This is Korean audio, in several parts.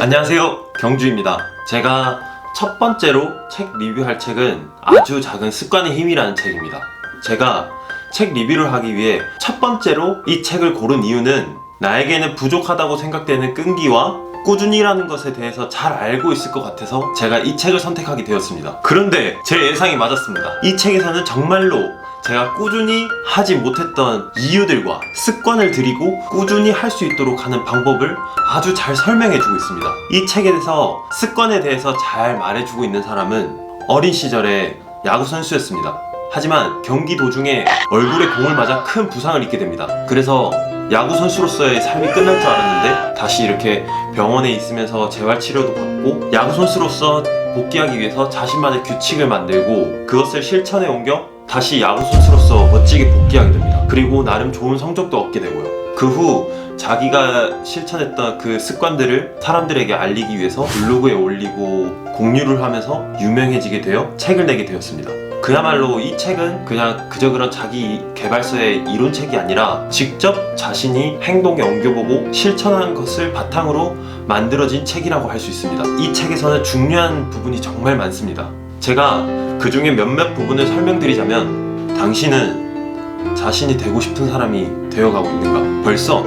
안녕하세요, 경주입니다. 제가 첫 번째로 책 리뷰할 책은 아주 작은 습관의 힘이라는 책입니다. 제가 책 리뷰를 하기 위해 첫 번째로 이 책을 고른 이유는 나에게는 부족하다고 생각되는 끈기와 꾸준히라는 것에 대해서 잘 알고 있을 것 같아서 제가 이 책을 선택하게 되었습니다. 그런데 제 예상이 맞았습니다. 이 책에서는 정말로 제가 꾸준히 하지 못했던 이유들과 습관을 들이고 꾸준히 할 수 있도록 하는 방법을 아주 잘 설명해주고 있습니다. 이 책에서 습관에 대해서 잘 말해주고 있는 사람은 어린 시절에 야구 선수였습니다. 하지만 경기 도중에 얼굴에 공을 맞아 큰 부상을 입게 됩니다. 그래서 야구 선수로서의 삶이 끝날 줄 알았는데 다시 이렇게 병원에 있으면서 재활치료도 받고 야구 선수로서 복귀하기 위해서 자신만의 규칙을 만들고 그것을 실천에 옮겨 다시 야구 선수로서 멋지게 복귀하게 됩니다. 그리고 나름 좋은 성적도 얻게 되고요. 그 후 자기가 실천했던 그 습관들을 사람들에게 알리기 위해서 블로그에 올리고 공유를 하면서 유명해지게 되어 책을 내게 되었습니다. 그야말로 이 책은 그냥 그저 그런 자기 개발서의 이론책이 아니라 직접 자신이 행동에 옮겨보고 실천한 것을 바탕으로 만들어진 책이라고 할 수 있습니다. 이 책에서는 중요한 부분이 정말 많습니다. 제가 그 중에 몇몇 부분을 설명드리자면, 당신은 자신이 되고 싶은 사람이 되어가고 있는가? 벌써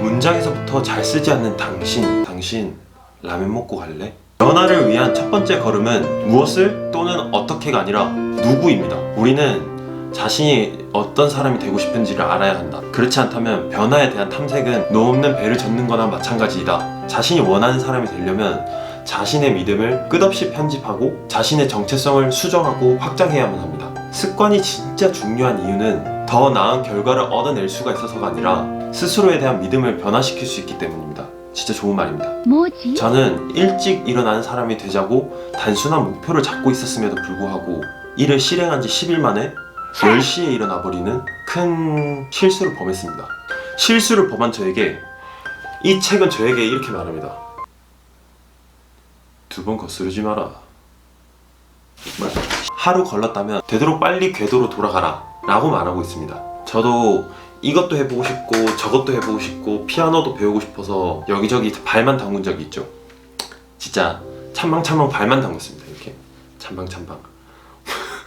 문장에서부터 잘 쓰지 않는 당신 라면 먹고 갈래? 변화를 위한 첫 번째 걸음은 무엇을 또는 어떻게가 아니라 누구입니다. 우리는 자신이 어떤 사람이 되고 싶은지를 알아야 한다. 그렇지 않다면 변화에 대한 탐색은 노 없는 배를 젓는 거나 마찬가지이다. 자신이 원하는 사람이 되려면 자신의 믿음을 끝없이 편집하고 자신의 정체성을 수정하고 확장해야만 합니다. 습관이 진짜 중요한 이유는 더 나은 결과를 얻어낼 수가 있어서가 아니라 스스로에 대한 믿음을 변화시킬 수 있기 때문입니다. 진짜 좋은 말입니다. 뭐지? 저는 일찍 일어나는 사람이 되자고 단순한 목표를 잡고 있었음에도 불구하고 이를 실행한 지 10일 만에 10시에 일어나 버리는 큰 실수를 범했습니다. 실수를 범한 저에게 이 책은 저에게 이렇게 말합니다. 두 번 거스르지 마라. 하루 걸렀다면 되도록 빨리 궤도로 돌아가라 라고 말하고 있습니다. 저도 이것도 해보고 싶고 저것도 해보고 싶고 피아노도 배우고 싶어서 여기저기 발만 담근 적이 있죠. 진짜 찬방찬방 발만 담궜습니다. 이렇게 찬방찬방.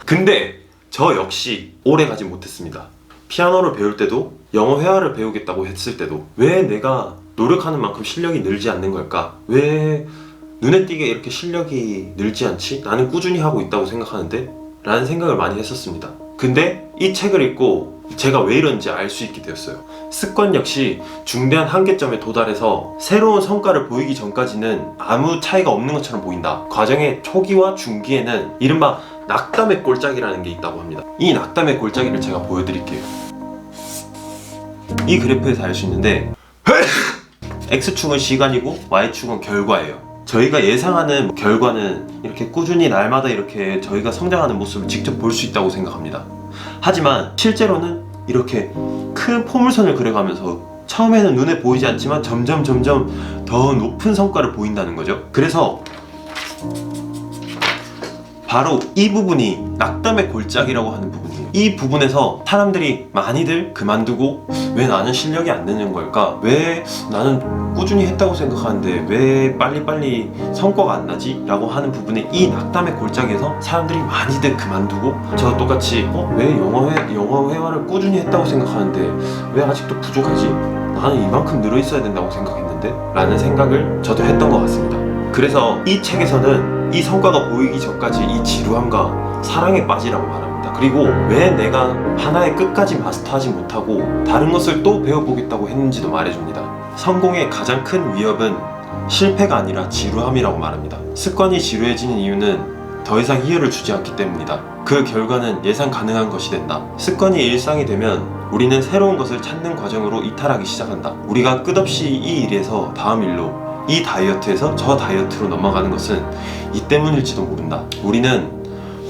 근데 저 역시 오래 가지 못했습니다. 피아노를 배울 때도 영어 회화를 배우겠다고 했을 때도 왜 내가 노력하는 만큼 실력이 늘지 않는 걸까? 왜 눈에 띄게 이렇게 실력이 늘지 않지? 나는 꾸준히 하고 있다고 생각하는데? 라는 생각을 많이 했었습니다. 근데 이 책을 읽고 제가 왜 이런지 알 수 있게 되었어요. 습관 역시 중대한 한계점에 도달해서 새로운 성과를 보이기 전까지는 아무 차이가 없는 것처럼 보인다. 과정의 초기와 중기에는 이른바 낙담의 골짜기라는 게 있다고 합니다. 이 낙담의 골짜기를 제가 보여드릴게요. 이 그래프에서 알 수 있는데 X축은 시간이고 Y축은 결과예요. 저희가 예상하는 결과는 이렇게 꾸준히 날마다 이렇게 저희가 성장하는 모습을 직접 볼 수 있다고 생각합니다. 하지만 실제로는 이렇게 큰 포물선을 그려가면서 처음에는 눈에 보이지 않지만 점점 더 높은 성과를 보인다는 거죠. 그래서 바로 이 부분이 낙담의 골짜기라고 하는 부분이에요. 이 부분에서 사람들이 많이들 그만두고 왜 나는 실력이 안 느는 걸까? 왜 나는 꾸준히 했다고 생각하는데 왜 빨리빨리 성과가 안 나지? 라고 하는 부분에 이 낙담의 골짜기에서 사람들이 많이들 그만두고 저 똑같이 왜 영어 회화를 꾸준히 했다고 생각하는데 왜 아직도 부족하지? 나는 이만큼 늘어있어야 된다고 생각했는데? 라는 생각을 저도 했던 것 같습니다. 그래서 이 책에서는 이 성과가 보이기 전까지 이 지루함과 사랑에 빠지라고 말합니다. 그리고 왜 내가 하나의 끝까지 마스터하지 못하고 다른 것을 또 배워보겠다고 했는지도 말해줍니다. 성공의 가장 큰 위협은 실패가 아니라 지루함이라고 말합니다. 습관이 지루해지는 이유는 더 이상 희열을 주지 않기 때문이다. 그 결과는 예상 가능한 것이 된다. 습관이 일상이 되면 우리는 새로운 것을 찾는 과정으로 이탈하기 시작한다. 우리가 끝없이 이 일에서 다음 일로, 이 다이어트에서 저 다이어트로 넘어가는 것은 이 때문일지도 모른다. 우리는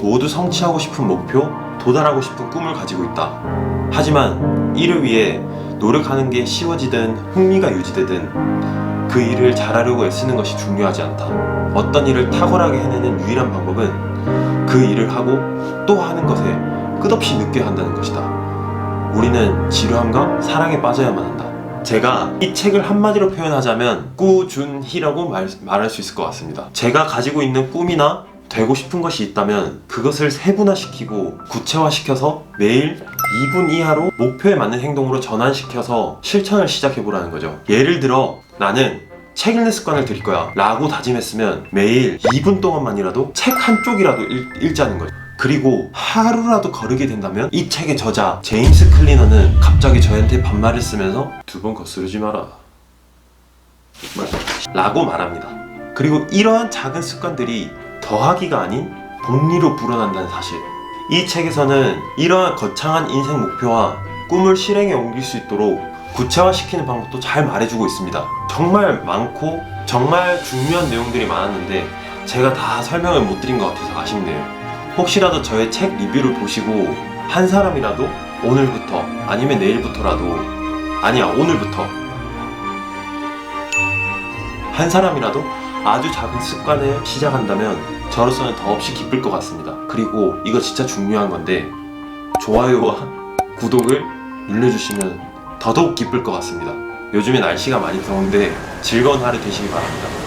모두 성취하고 싶은 목표, 도달하고 싶은 꿈을 가지고 있다. 하지만 이를 위해 노력하는 게 쉬워지든 흥미가 유지되든 그 일을 잘하려고 애쓰는 것이 중요하지 않다. 어떤 일을 탁월하게 해내는 유일한 방법은 그 일을 하고 또 하는 것에 끝없이 느껴야 한다는 것이다. 우리는 지루함과 사랑에 빠져야만 한다. 제가 이 책을 한마디로 표현하자면 꾸준히라고 말할 수 있을 것 같습니다. 제가 가지고 있는 꿈이나 되고 싶은 것이 있다면 그것을 세분화시키고 구체화시켜서 매일 2분 이하로 목표에 맞는 행동으로 전환시켜서 실천을 시작해보라는 거죠. 예를 들어 나는 책 읽는 습관을 들일 거야 라고 다짐했으면 매일 2분 동안만이라도 책 한 쪽이라도 읽자는 거죠. 그리고 하루라도 거르게 된다면 이 책의 저자 제임스 클리너는 갑자기 저한테 반말을 쓰면서 2번 거스르지 마라 라고 말합니다. 그리고 이러한 작은 습관들이 더하기가 아닌 복리로 불어난다는 사실, 이 책에서는 이러한 거창한 인생 목표와 꿈을 실행에 옮길 수 있도록 구체화시키는 방법도 잘 말해주고 있습니다. 정말 많고 정말 중요한 내용들이 많았는데 제가 다 설명을 못 드린 것 같아서 아쉽네요. 혹시라도 저의 책 리뷰를 보시고 한 사람이라도 오늘부터 아니면 내일부터라도 아니야 오늘부터 한 사람이라도 아주 작은 습관을 시작한다면 저로서는 더없이 기쁠 것 같습니다. 그리고 이거 진짜 중요한 건데 좋아요와 구독을 눌러주시면 더더욱 기쁠 것 같습니다. 요즘에 날씨가 많이 더운데 즐거운 하루 되시기 바랍니다.